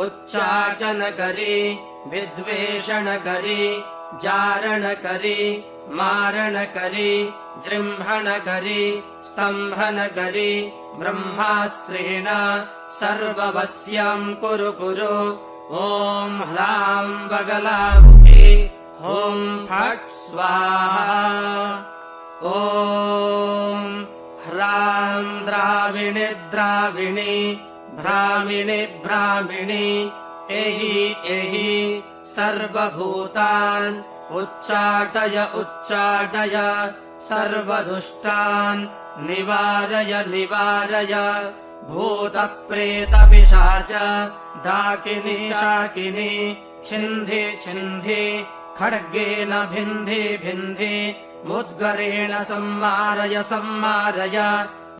उच्चाटनकरी विद्वेषणकरी जारणकरी मारणकरी जृम्भणकरी स्तम्भनकरी ब्रह्मास्त्रेण सर्ववश्यं कुरु कुरु। ॐ ह्लां वगलामुखी ॐ फट् स्वाहा। ॐ ह्रां द्राविणि द्राविणि भ्रामिणि भ्रामिणि एहि एहि सर्वभूतान् उच्चाटय उच्चाटय सर्वदुष्टान् निवारय निवारय। भूतप्रेतपिशाच डाकिनि शाकिनि छिन्धि छिन्धि खड्गेन भिन्धि भिन्धि मुद्गरेण संवारय संवारय।